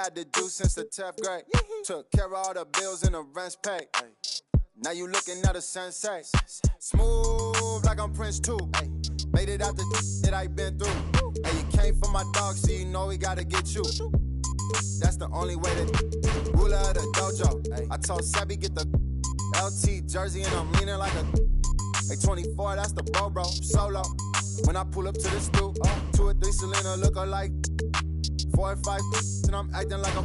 had the juice since the 10th grade. Took care of all the bills and the rents paid. Now you looking at a sensei. Smooth like I'm Prince too. Made it out the that I been through. And you came for my dog, so you know we gotta get you. That's the only way to ruler of the dojo. I told Sebby get the LT jersey and I'm leaning like a 24, that's the bro, solo. When I pull up to the stoop, 2 or 3 Selena look alike. 4 or 5 and I'm acting like a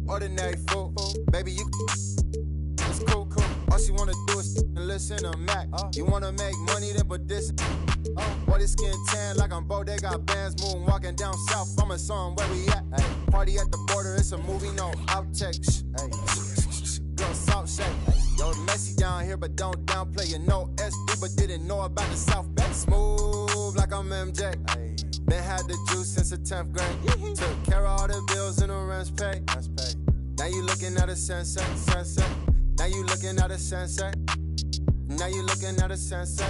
ordinary fool. Baby, you it's cool. All she wanna do is listen to Mac. You wanna make money, then put this. Boy, this skin tan like I'm Bo. They got bands moving, walking down south. I'm a song where we at. Party at the border, it's a movie, no outtakes. Girl, South shake. Yo, messy down here, but don't downplay. You know SD, but didn't know about the South Bay. Smooth like I'm MJ. Been had the juice since the 10th grade. Took care of all the bills and the rents paid. Now you looking at a sensei. Now you looking at a sensei. Now you looking at a sensei.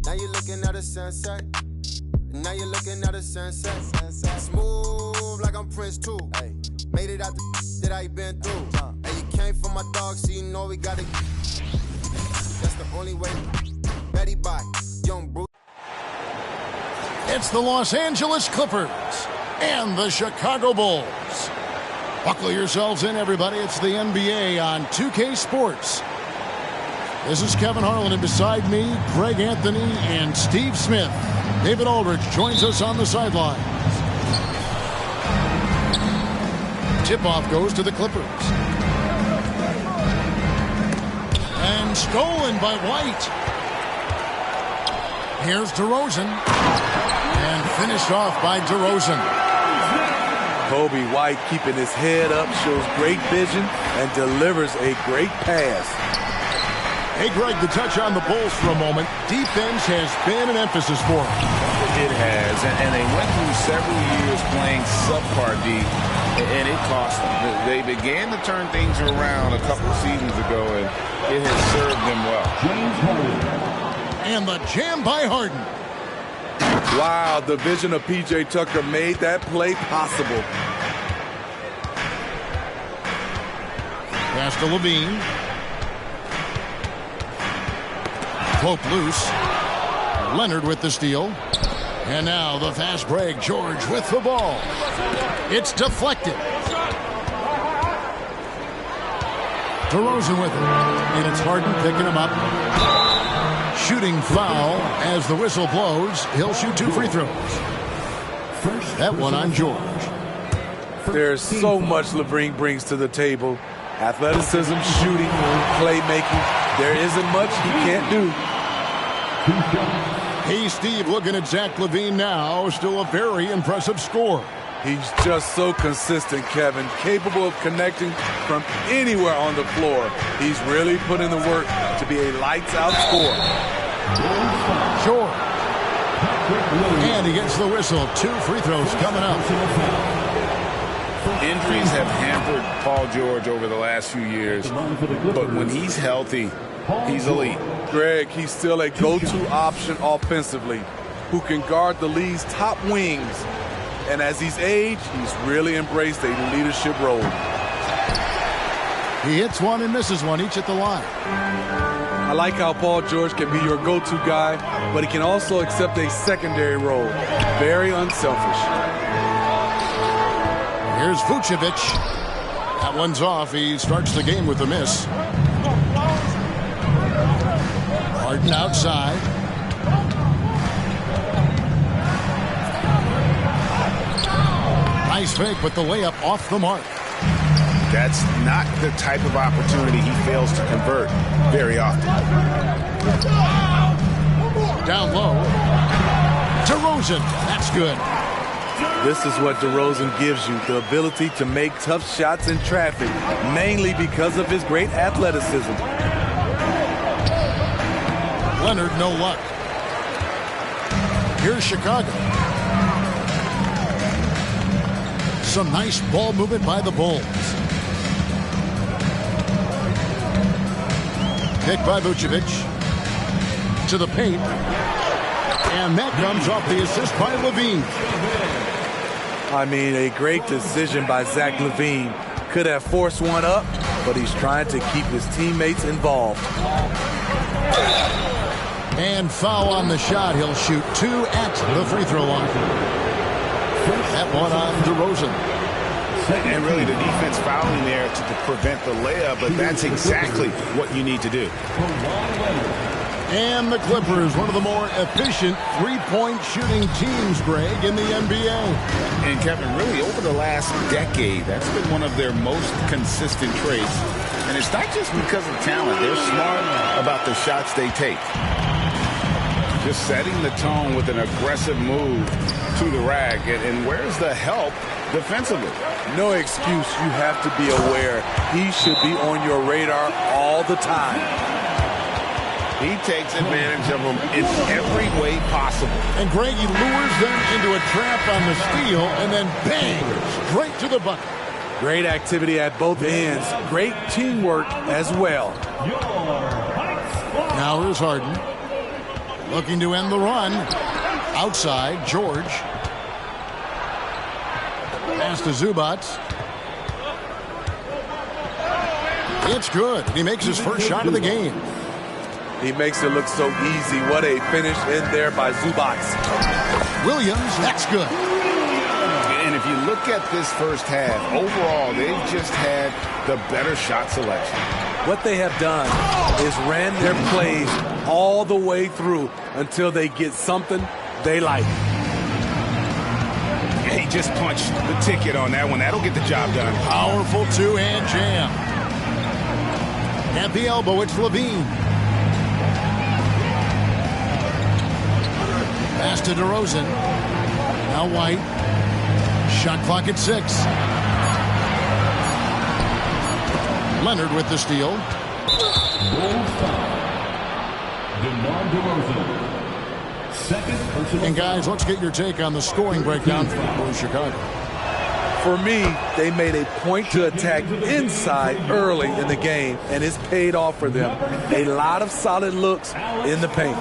Now you looking at a sensei. Now you looking at a sensei. Smooth like I'm Prince too. Made it out the that I been through. And you came for my dog, so you know we gotta. That's the only way. Betty Bye, young Bruce. It's the Los Angeles Clippers and the Chicago Bulls. Buckle yourselves in, everybody. It's the NBA on 2K Sports. This is Kevin Harlan, and beside me, Greg Anthony and Steve Smith. David Aldridge joins us on the sidelines. Tip-off goes to the Clippers. And stolen by White. Here's DeRozan. And finished off by DeRozan. Kobe White keeping his head up, shows great vision, and delivers a great pass. Hey, Greg, the touch on the Bulls for a moment. Defense has been an emphasis for them. It has, and they went through several years playing subpar D, and it cost them. They began to turn things around a couple seasons ago, and it has served them well. And the jam by Harden. Wow, the vision of P.J. Tucker made that play possible. Pass to Levine. Pope loose. Leonard with the steal. And now the fast break. George with the ball. It's deflected. DeRozan with it. And it's Harden picking him up. Shooting foul as the whistle blows. He'll shoot 2 free throws. That one on George. There's so much Levine brings to the table. Athleticism, shooting, playmaking. There isn't much he can't do. Hey, Steve, looking at Zach LaVine now. Still a very impressive score. He's just so consistent, Kevin. Capable of connecting from anywhere on the floor. He's really put in the work to be a lights-out scorer. Sure. And he gets the whistle. 2 free throws coming up. Injuries have hampered Paul George over the last few years, but when he's healthy, he's elite. Greg, he's still a go-to option offensively, who can guard the league's top wings. And as he's aged, he's really embraced a leadership role. He hits one and misses one, each at the line. I like how Paul George can be your go-to guy, but he can also accept a secondary role. Very unselfish. Here's Vucevic. That one's off. He starts the game with a miss. Harden outside. Nice fake, but the layup off the mark. That's not the type of opportunity he fails to convert very often. Down low. DeRozan. That's good. This is what DeRozan gives you, the ability to make tough shots in traffic, mainly because of his great athleticism. Leonard, no luck. Here's Chicago. Some nice ball movement by the Bulls. Picked by Vucevic. To the paint. And that comes off the assist by Levine. I mean, a great decision by Zach LaVine. Could have forced one up, but he's trying to keep his teammates involved. And foul on the shot. He'll shoot 2 at the free throw line. That one on DeRozan. And really the defense fouling there to prevent the layup, but that's exactly what you need to do. And the Clippers, one of the more efficient three-point shooting teams, Greg, in the NBA. And Kevin, really over the last decade, that's been one of their most consistent traits. And it's not just because of talent. They're smart about the shots they take. Just setting the tone with an aggressive move to the rack. And where's the help defensively? No excuse. You have to be aware. He should be on your radar all the time. He takes advantage of them in every way possible. And Greg, he lures them into a trap on the steal and then bang, straight to the bucket. Great activity at both ends. Great teamwork as well. Now here's Harden. Looking to end the run. Outside, George. Pass to Zubac. It's good. He makes his first shot of the game. He makes it look so easy. What a finish in there by Zubac. Williams, that's good. And if you look at this first half, overall, they've just had the better shot selection. What they have done is ran their plays all the way through until they get something they like. He just punched the ticket on that one. That'll get the job done. Powerful two-hand jam. At the elbow, it's Levine. Pass to DeRozan. Now White. Shot clock at 6. Leonard with the steal. And guys, let's get your take on the scoring breakdown for Chicago. For me, they made a point to attack inside early in the game, and it's paid off for them. A lot of solid looks in the paint.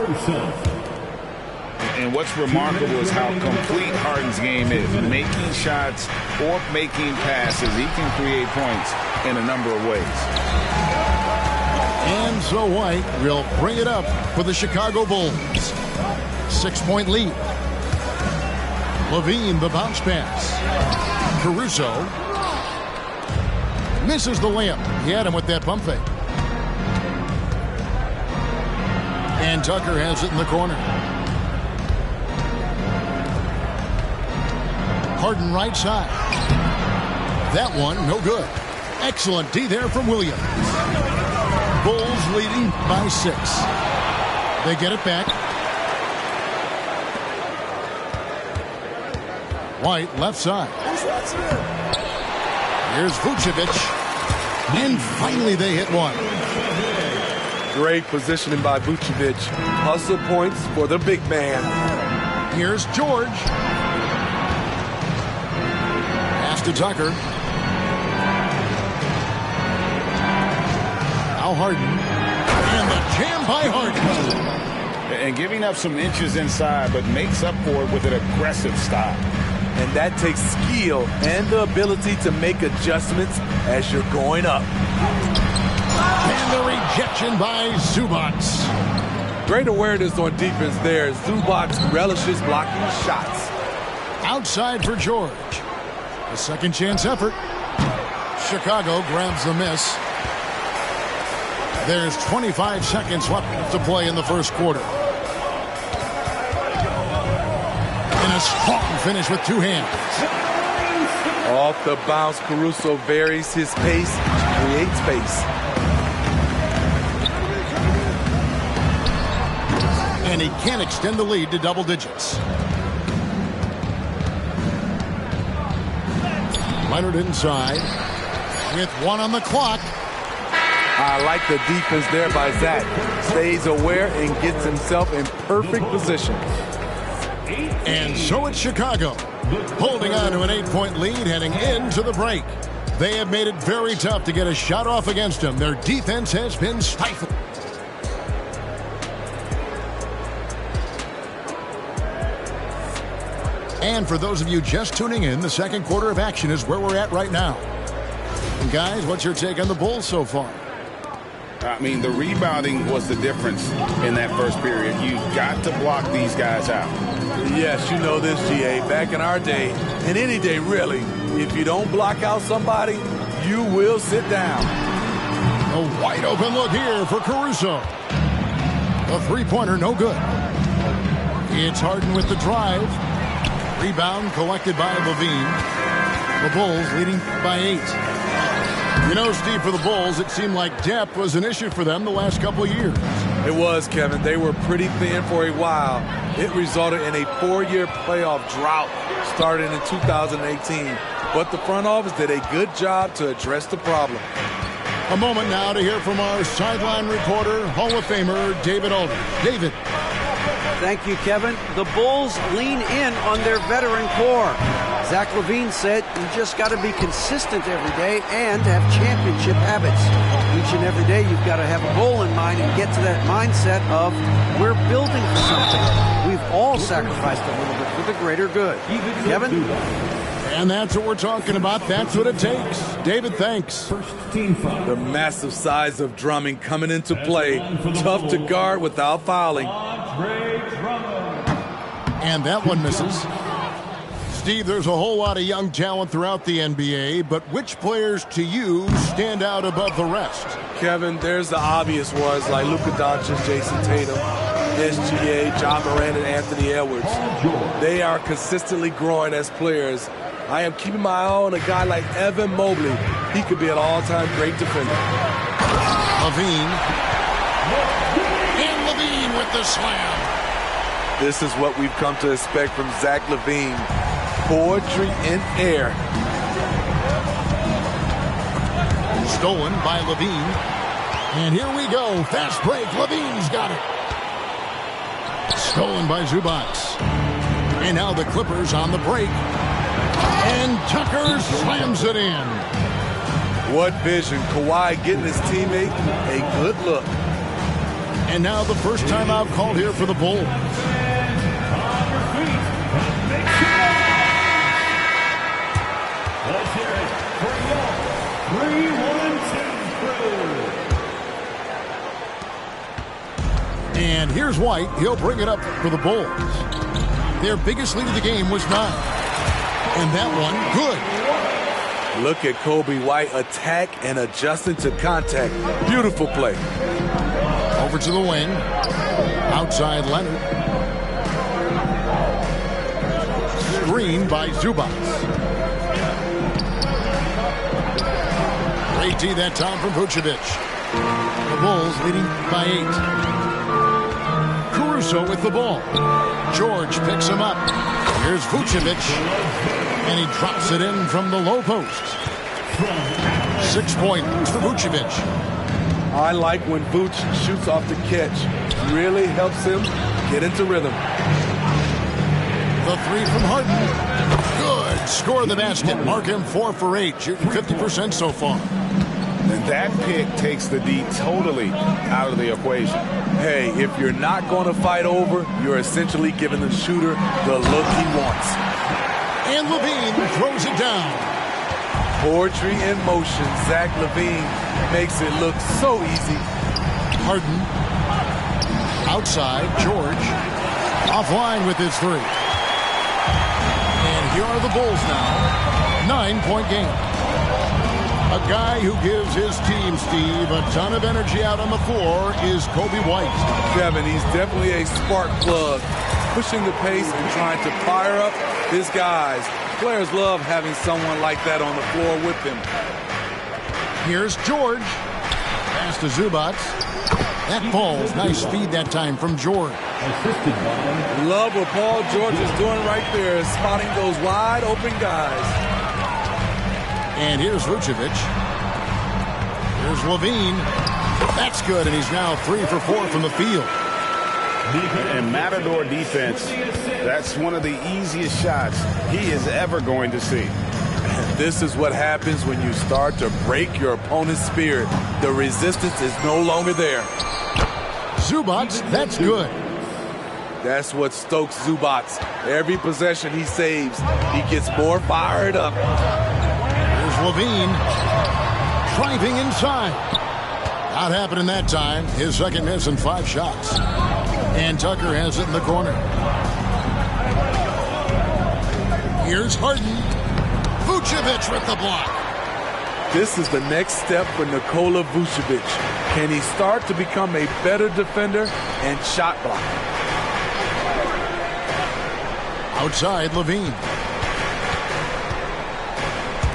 And what's remarkable is how complete Harden's game is. Making shots or making passes, he can create points in a number of ways. And so White will bring it up for the Chicago Bulls. 6-point lead. Levine, the bounce pass. Caruso misses the layup. He had him with that pump fake. And Tucker has it in the corner. Harden right side. That one, no good. Excellent D there from Williams. Bulls leading by 6. They get it back. White left side. Here's Vucevic. And finally they hit one. Great positioning by Vucevic. Hustle points for the big man. Here's George. To Tucker. Now Harden. And the jam by Harden. And giving up some inches inside, but makes up for it with an aggressive stop. And that takes skill and the ability to make adjustments as you're going up. And the rejection by Zubac. Great awareness on defense there. Zubac relishes blocking shots. Outside for George. A second chance effort. Chicago grabs the miss. There's 25 seconds left to play in the first quarter. And a strong finish with 2 hands. Off the bounce, Caruso varies his pace, creates space. And he can extend the lead to double digits. Leonard inside with 1 on the clock. I like the defense there by Zach. Stays aware and gets himself in perfect position. And so it's Chicago, holding on to an 8-point lead heading into the break. They have made it very tough to get a shot off against them. Their defense has been stifled. And for those of you just tuning in, the second quarter of action is where we're at right now. And guys, what's your take on the Bulls so far? I mean, the rebounding was the difference in that first period. You've got to block these guys out. Yes, you know this, GA. Back in our day, and any day really, if you don't block out somebody, you will sit down. A wide open look here for Caruso. The three-pointer, no good. It's Harden with the drive. Rebound collected by Levine. The Bulls leading by 8. You know, Steve, for the Bulls, it seemed like depth was an issue for them the last couple of years. It was, Kevin. They were pretty thin for a while. It resulted in a 4-year playoff drought starting in 2018. But the front office did a good job to address the problem. A moment now to hear from our sideline reporter, Hall of Famer David Aldridge. David. Thank you, Kevin. The Bulls lean in on their veteran core. Zach LaVine said you just got to be consistent every day and have championship habits. Each and every day you've got to have a goal in mind and get to that mindset of we're building for something. We've all sacrificed a little bit for the greater good. Kevin? And that's what we're talking about. That's what it takes. David, thanks. The massive size of Drummond coming into play. Tough to guard without fouling. And that one misses. Steve, there's a whole lot of young talent throughout the NBA, but which players to you stand out above the rest? Kevin, there's the obvious ones like Luka Doncic, Jason Tatum, SGA, John Morant, and Anthony Edwards. They are consistently growing as players. I am keeping my eye on a guy like Evan Mobley. He could be an all-time great defender. Levine. And Levine with the slam. This is what we've come to expect from Zach LaVine. Poetry in air. Stolen by Levine. And here we go. Fast break. Levine's got it. Stolen by Zubac. And now the Clippers on the break. And Tucker slams it in. What vision. Kawhi getting his teammate a good look. And now the first timeout called here for the Bulls. Let's hear it for your 3-1-2 crew. And here's White. He'll bring it up for the Bulls. Their biggest lead of the game was 9. And that one, good. Look at Kobe White attack and adjusting to contact. Beautiful play. Over to the wing. Outside Leonard. Screen by Zubac. Great D that time from Vucevic. The Bulls leading by 8. Caruso with the ball. George picks him up. Here's Vucevic. And he drops it in from the low post. 6 points for Vucevic. I like when Vooch shoots off the catch. Really helps him get into rhythm. The 3 from Harden. Good. Score the basket. Mark him 4 for 8. Shooting 50% so far. And that pick takes the D totally out of the equation. Hey, if you're not going to fight over, you're essentially giving the shooter the look he wants. And Levine throws it down. Poetry in motion. Zach LaVine makes it look so easy. Harden. Outside. George. Offline with his 3. And here are the Bulls now. 9-point game. A guy who gives his team, Steve, a ton of energy out on the floor is Kobe White. Kevin, he's definitely a spark plug, pushing the pace and trying to fire up his guys. Players love having someone like that on the floor with them. Here's George. Pass to Zubac. That falls. Nice feed that time from George. Love what Paul George is doing right there, spotting those wide open guys. And here's Vucevic. Here's Levine. That's good, and he's now 3 for 4 from the field. And Matador defense, that's one of the easiest shots he is ever going to see. And this is what happens when you start to break your opponent's spirit. The resistance is no longer there. Zubac, that's good. That's what Stokes Zubats. Every possession he saves, he gets more fired up. Here's Levine driving inside. Not happening that time. His second miss in 5 shots. And Tucker has it in the corner. Here's Harden. Vucevic with the block. This is the next step for Nikola Vucevic. Can he start to become a better defender and shot blocker? Outside, Levine.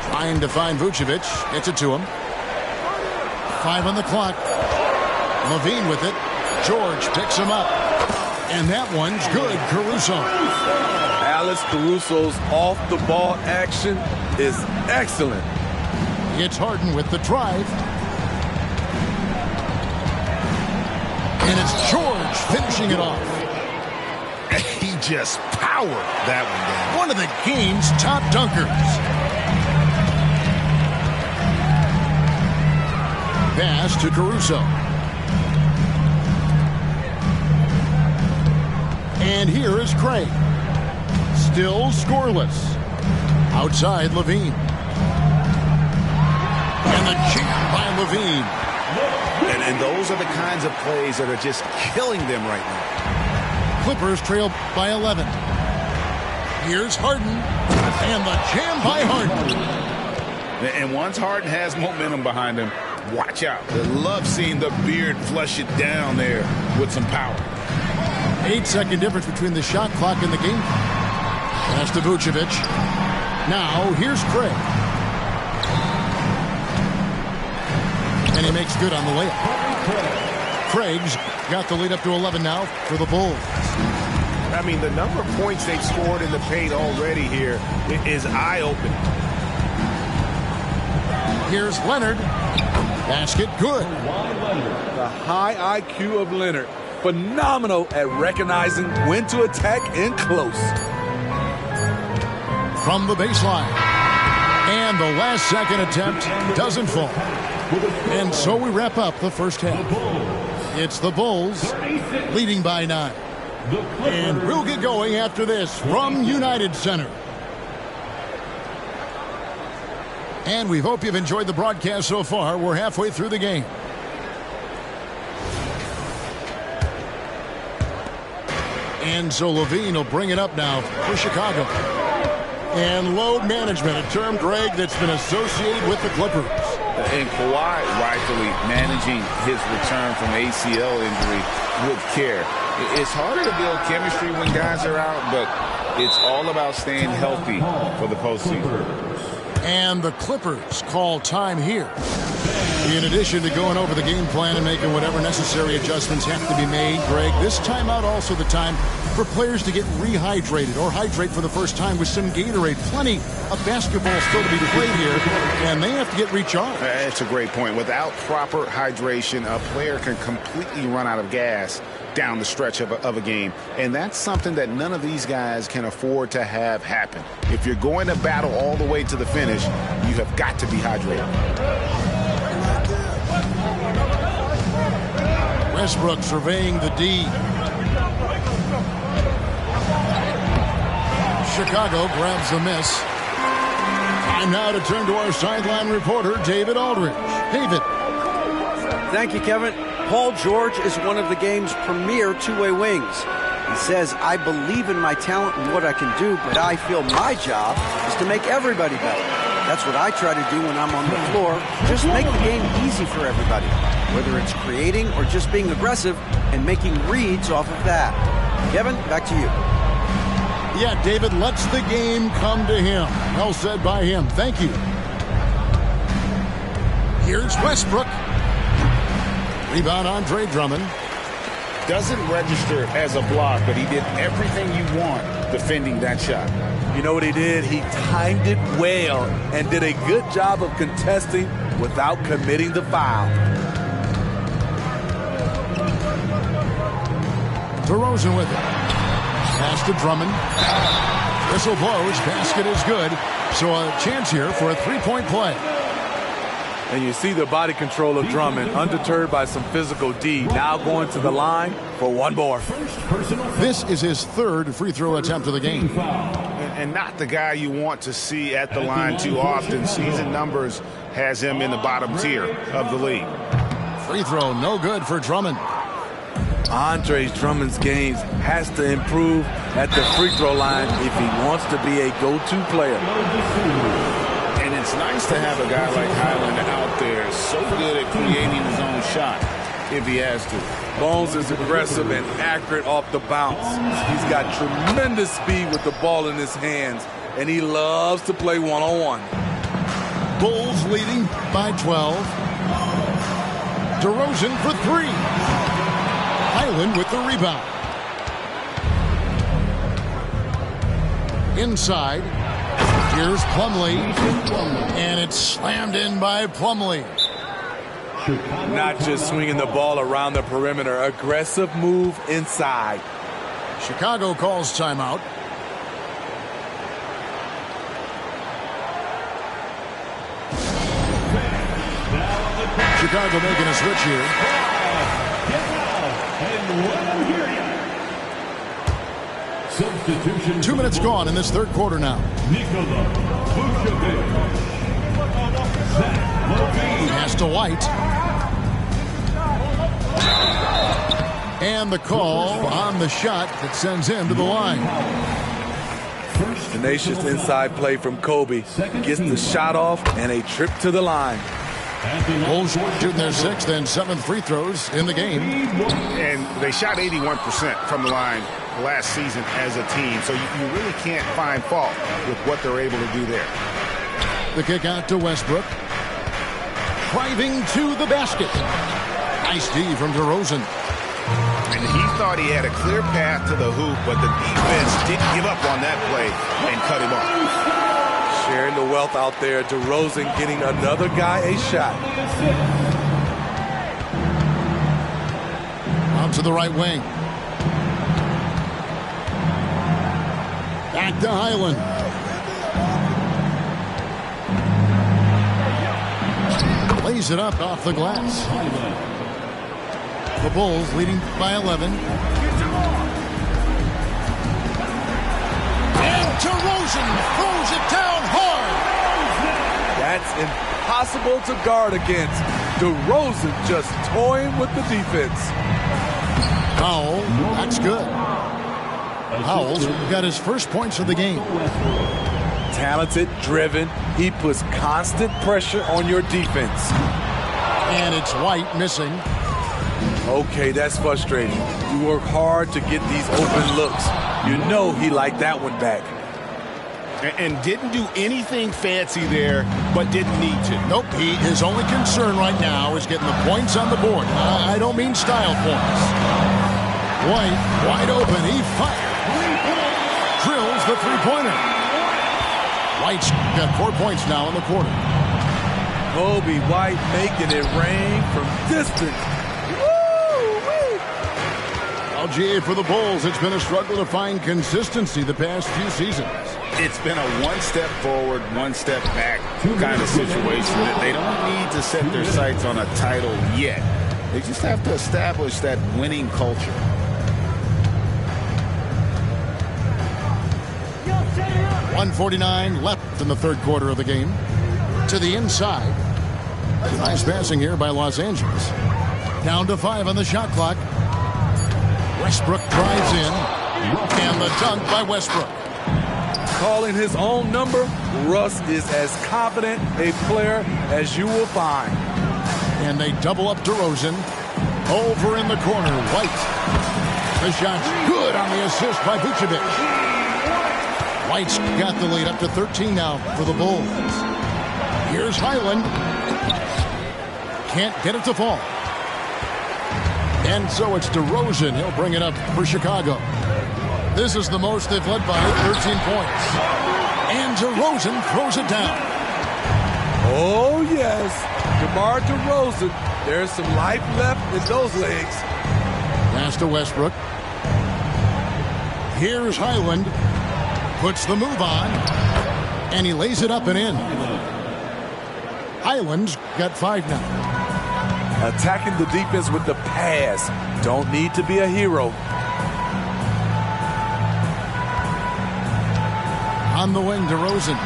Trying to find Vucevic. Gets it to him. 5 on the clock. Levine with it. George picks him up. And that one's good. Caruso. Alex Caruso's off-the-ball action is excellent. It's Harden with the drive. And it's George finishing it off. He just powered that one down. One of the game's top dunkers. Pass to Caruso. And here is Craig. Still scoreless. Outside, Levine. And the jam by Levine. And those are the kinds of plays that are just killing them right now. Clippers trail by 11. Here's Harden. And the jam by Harden. And once Harden has momentum behind him, watch out. I love seeing the beard flush it down there with some power. 8-second difference between the shot clock and the game. Pass to Vucevic. Now, here's Craig. And he makes good on the layup. Craig's got the lead up to 11 now for the Bulls. I mean, the number of points they've scored in the paint already here is eye-opening. Here's Leonard. Basket good. The high IQ of Leonard. Phenomenal at recognizing when to attack in close. From the baseline. And the last second attempt doesn't fall. And so we wrap up the first half. It's the Bulls leading by 9. And we'll get going after this from United Center. And we hope you've enjoyed the broadcast so far. We're halfway through the game. And so Levine will bring it up now for Chicago. And load management, a term, Greg, that's been associated with the Clippers. And Kawhi rightfully managing his return from ACL injury with care. It's harder to build chemistry when guys are out, but it's all about staying healthy for the postseason. And the Clippers call time here. In addition to going over the game plan and making whatever necessary adjustments have to be made, Greg, this timeout also the time for players to get rehydrated or hydrate for the first time with some Gatorade. Plenty of basketball still to be played here, and they have to get recharged. That's a great point. Without proper hydration, a player can completely run out of gas down the stretch of a game. And that's something that none of these guys can afford to have happen. If you're going to battle all the way to the finish, you have got to be hydrated. Westbrook surveying the D. Chicago grabs the miss. Time now to turn to our sideline reporter, David Aldridge. David. Thank you, Kevin. Paul George is one of the game's premier two-way wings. He says, I believe in my talent and what I can do, but I feel my job is to make everybody better. That's what I try to do when I'm on the floor. Just make the game easy for everybody, whether it's creating or just being aggressive and making reads off of that. Kevin, back to you. Yeah, David lets the game come to him. Well said by him. Thank you. Here's Westbrook. Rebound, Andre Drummond. Doesn't register as a block, but he did everything you want defending that shot. You know what he did? He timed it well and did a good job of contesting without committing the foul. DeRozan with it. Pass to Drummond. Whistle blows. Basket is good. So a chance here for a three-point play. And you see the body control of Drummond, undeterred by some physical D, now going to the line for one more. This is his third free throw attempt of the game. And not the guy you want to see at the line too often. Season numbers has him in the bottom tier of the league. Free throw, no good for Drummond. Andre Drummond's games has to improve at the free throw line if he wants to be a go-to player. And it's nice to have a guy like Highland out there, so good at creating his own shot if he has to. Bones is aggressive and accurate off the bounce. He's got tremendous speed with the ball in his hands, and he loves to play one-on-one. Bulls leading by 12. DeRozan for three. Highland with the rebound. Inside. Here's Plumlee. And it's slammed in by Plumlee. Not just swinging the ball around the perimeter. Aggressive move inside. Chicago calls timeout. Chicago making a switch here. 2 minutes gone in this third quarter now. Pass to White. And the call on the shot that sends him to the line. Tenacious inside play from Kobe. Gets the shot off and a trip to the line. Bulls shooting their sixth and seventh free throws in the game. And they shot 81% from the line last season as a team. So you really can't find fault with what they're able to do there. The kick out to Westbrook. Driving to the basket. Nice D from DeRozan. And he thought he had a clear path to the hoop, but the defense didn't give up on that play and cut him off. Sharing the wealth out there. DeRozan getting another guy a shot. Out to the right wing. Back to Highland. Lays it up off the glass. The Bulls leading by 11. And DeRozan throws it down hard. That's impossible to guard against. DeRozan just toying with the defense. Powell, that's good. Powell's got his first points of the game. Talented, driven. He puts constant pressure on your defense. And it's White missing. Okay, that's frustrating. You work hard to get these open looks. You know he liked that one back. And didn't do anything fancy there, but didn't need to. Nope, his only concern right now is getting the points on the board. I don't mean style points. White, wide open, he fired. Drills the three-pointer. White's got 4 points now in the quarter. Kobe White making it rain from distance. LGA for the Bulls. It's been a struggle to find consistency the past few seasons. It's been a one step forward, one step back kind of situation that they don't need to set their sights on a title yet. They just have to establish that winning culture. .149 left in the third quarter of the game. To the inside. Nice passing here by Los Angeles. Down to 5 on the shot clock. Westbrook drives in. And the dunk by Westbrook. Calling his own number, Russ is as confident a player as you will find. And they double up DeRozan. Over in the corner, White. The shot's good on the assist by Vucevic. White's got the lead up to 13 now for the Bulls. Here's Highland. Can't get it to fall. And so it's DeRozan. He'll bring it up for Chicago. This is the most they've led by 13 points. And DeRozan throws it down. Oh, yes. DeMar DeRozan. There's some life left in those legs. Pass to Westbrook. Here's Highland. Puts the move on. And he lays it up and in. Highland's got 5 now. Attacking the defense with the pass. Don't need to be a hero. On the wing, DeRozan.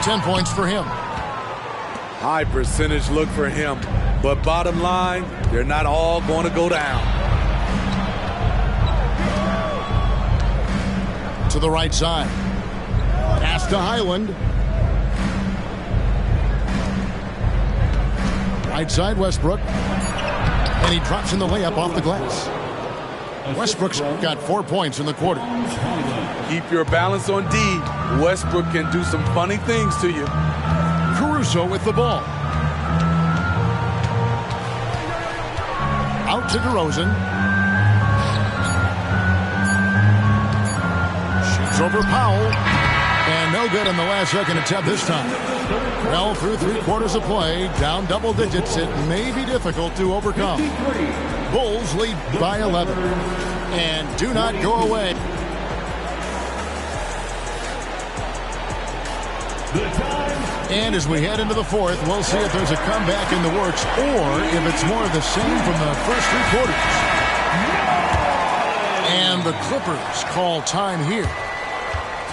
10 points for him. High percentage look for him. But bottom line, they're not all going to go down. To the right side. Pass to Highland. Right side, Westbrook. And he drops in the layup off the glass. Westbrook's got 4 points in the quarter. Keep your balance on D. Westbrook can do some funny things to you. Caruso with the ball. Out to DeRozan. Shoots over Powell. And no good on the last second attempt this time. Well, through 3 quarters of play, down double digits, it may be difficult to overcome. Bulls lead by 11. And do not go away. And as we head into the fourth, we'll see if there's a comeback in the works or if it's more of the same from the first 3 quarters. And the Clippers call time here.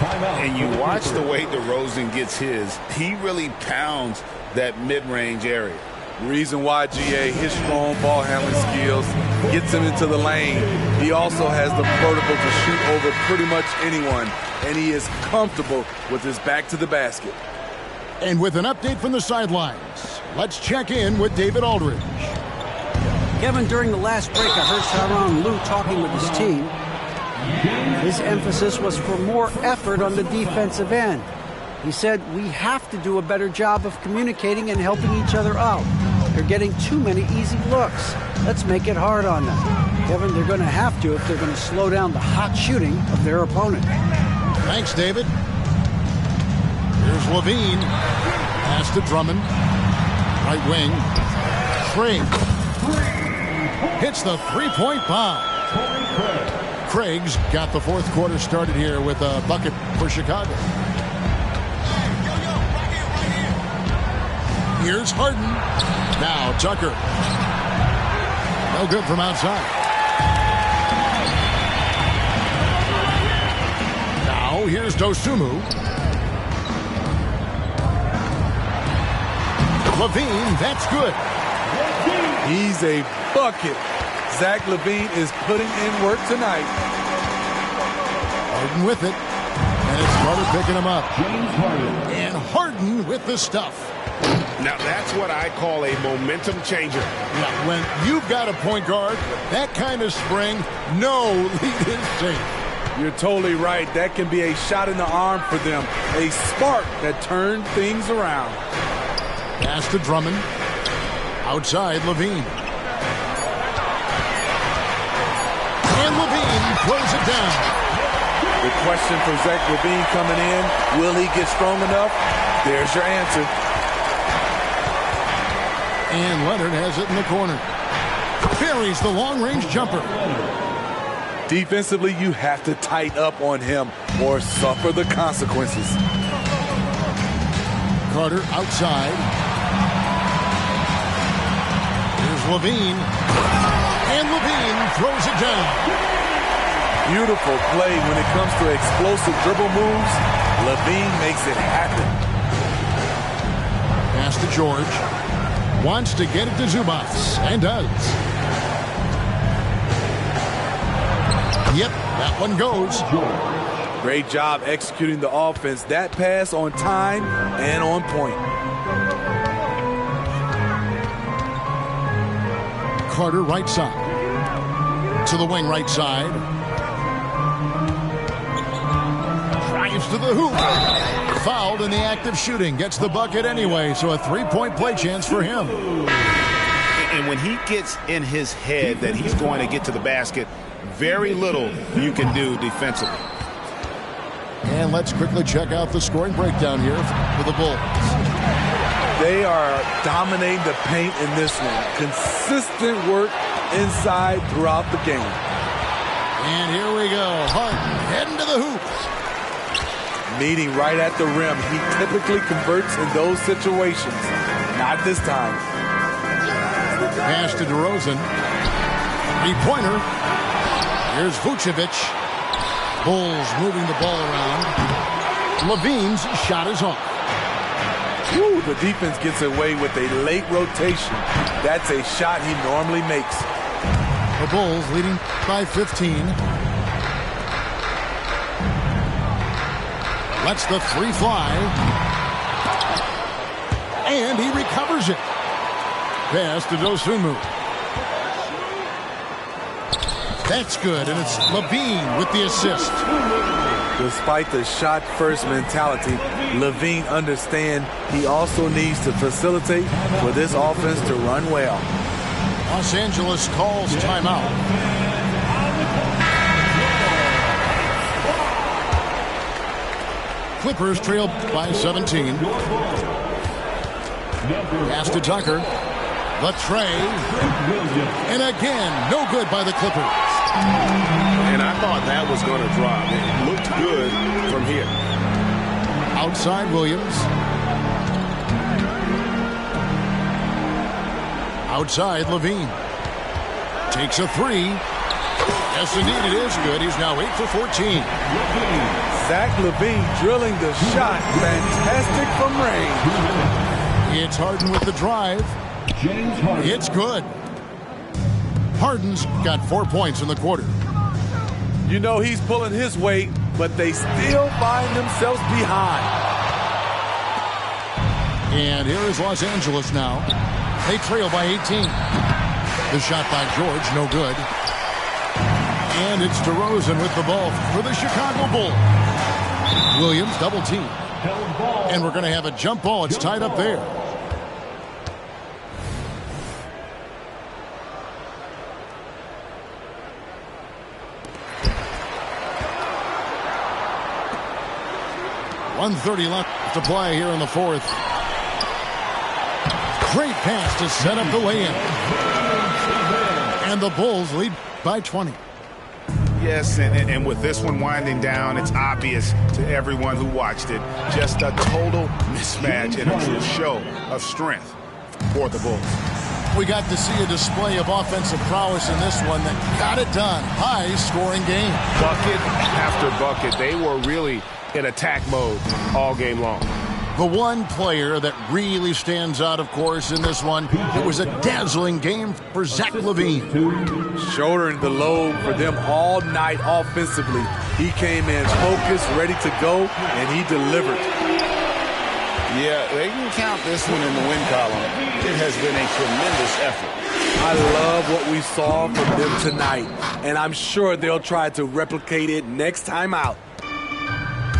And you watch the way DeRozan gets his. He really pounds that mid-range area. Reason why, GA, his strong ball handling skills gets him into the lane. He also has the vertical to shoot over pretty much anyone, and he is comfortable with his back to the basket. And with an update from the sidelines, let's check in with David Aldridge. Kevin, during the last break, I heard Tyronn Lue talking with his team. His emphasis was for more effort on the defensive end. He said, we have to do a better job of communicating and helping each other out. They're getting too many easy looks. Let's make it hard on them. Kevin, they're going to have to if they're going to slow down the hot shooting of their opponent. Thanks, David. Here's Levine. Pass to Drummond. Right wing. Craig. Hits the three-point bomb. Craig's got the fourth quarter started here with a bucket for Chicago. Here's Harden. Now Tucker. No good from outside. Now here's Dosunmu. Levine, that's good. He's a bucket. Zach LaVine is putting in work tonight. Harden with it. And it's Carter picking him up. And Harden with the stuff. Now that's what I call a momentum changer. Yeah, when you've got a point guard, that kind of spring, no lead is safe. You're totally right. That can be a shot in the arm for them. A spark that turned things around. Pass to Drummond. Outside, Levine. And Levine throws it down. The question for Zach LaVine coming in, will he get strong enough? There's your answer. And Leonard has it in the corner. Buries the long-range jumper. Defensively, you have to tighten up on him or suffer the consequences. Carter outside. Here's Levine. And Levine throws it down. Beautiful play when it comes to explosive dribble moves. LaVine makes it happen. Pass to George. Wants to get it to Zubats. And does. Yep, that one goes. Great job executing the offense. That pass on time and on point. Carter right side. To the wing right side. Drives to the hoop. Fouled in the act of shooting. Gets the bucket anyway, so a three-point play chance for him. And when he gets in his head that he's going to get to the basket, very little you can do defensively. And let's quickly check out the scoring breakdown here for the Bulls. They are dominating the paint in this one. Consistent work inside throughout the game. And here we go. Harden heading to the hoop. Meeting right at the rim. He typically converts in those situations. Not this time. Pass to DeRozan. Three-pointer. Here's Vucevic. Bulls moving the ball around. Levine's shot is off. Woo, the defense gets away with a late rotation. That's a shot he normally makes. The Bulls leading by 15. Lets the three fly. And he recovers it. Pass to Dosunmu. That's good, and it's Levine with the assist. Despite the shot-first mentality, Levine understands he also needs to facilitate for this offense to run well. Los Angeles calls timeout. Clippers trail by 17. Pass to Tucker. The tray. And again, no good by the Clippers. And I thought that was going to drop. It looked good from here. Outside Williams. Outside Levine. Takes a three. Yes, indeed, it is good. He's now 8 for 14. Zach LaVine drilling the shot. Fantastic from range. It's Harden with the drive. It's good. Harden's got 4 points in the quarter. You know he's pulling his weight, but they still find themselves behind. And here is Los Angeles now. They trail by 18. The shot by George, no good. And it's DeRozan with the ball for the Chicago Bulls. Williams double team. And we're going to have a jump ball. It's tied up there. .130 left to play here in the fourth. Great pass to set up the lay-in. And the Bulls lead by 20. Yes, and with this one winding down, it's obvious to everyone who watched it. Just a total mismatch and a true show of strength for the Bulls. We got to see a display of offensive prowess in this one that got it done. High-scoring game. Bucket after bucket. They were really in attack mode all game long. The one player that really stands out, of course, in this one, it was a dazzling game for Zach LaVine. Shouldering the load for them all night offensively. He came in focused, ready to go, and he delivered. Yeah, they can count this one in the win column. It has been a tremendous effort. I love what we saw from them tonight, and I'm sure they'll try to replicate it next time out.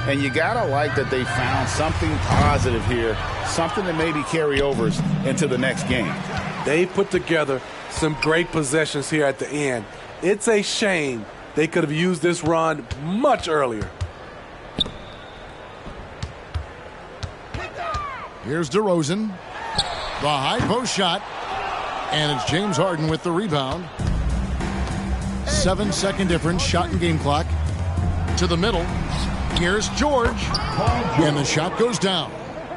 And you gotta like that they found something positive here, something that maybe carry overs into the next game. They put together some great possessions here at the end. It's a shame they could have used this run much earlier. Here's DeRozan. The high post shot. And it's James Harden with the rebound. 7-second difference, shot and game clock. To the middle. Here's George. And the shot goes down.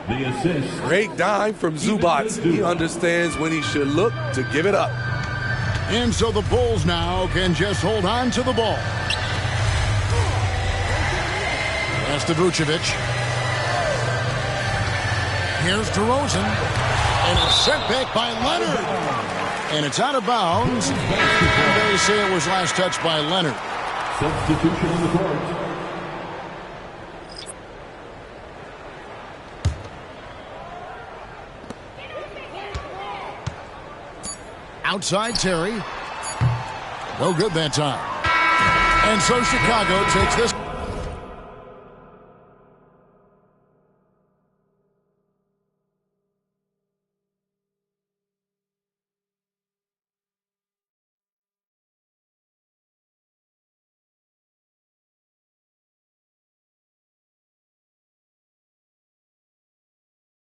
The assist. Great dive from Zubac. He understands when he should look to give it up. And so the Bulls now can just hold on to the ball. Pass to Vucevic. Here's DeRozan. And it's sent back by Leonard. And it's out of bounds. They say it was last touched by Leonard. Substitution on the court. Outside Terry. No good that time. And so Chicago takes this.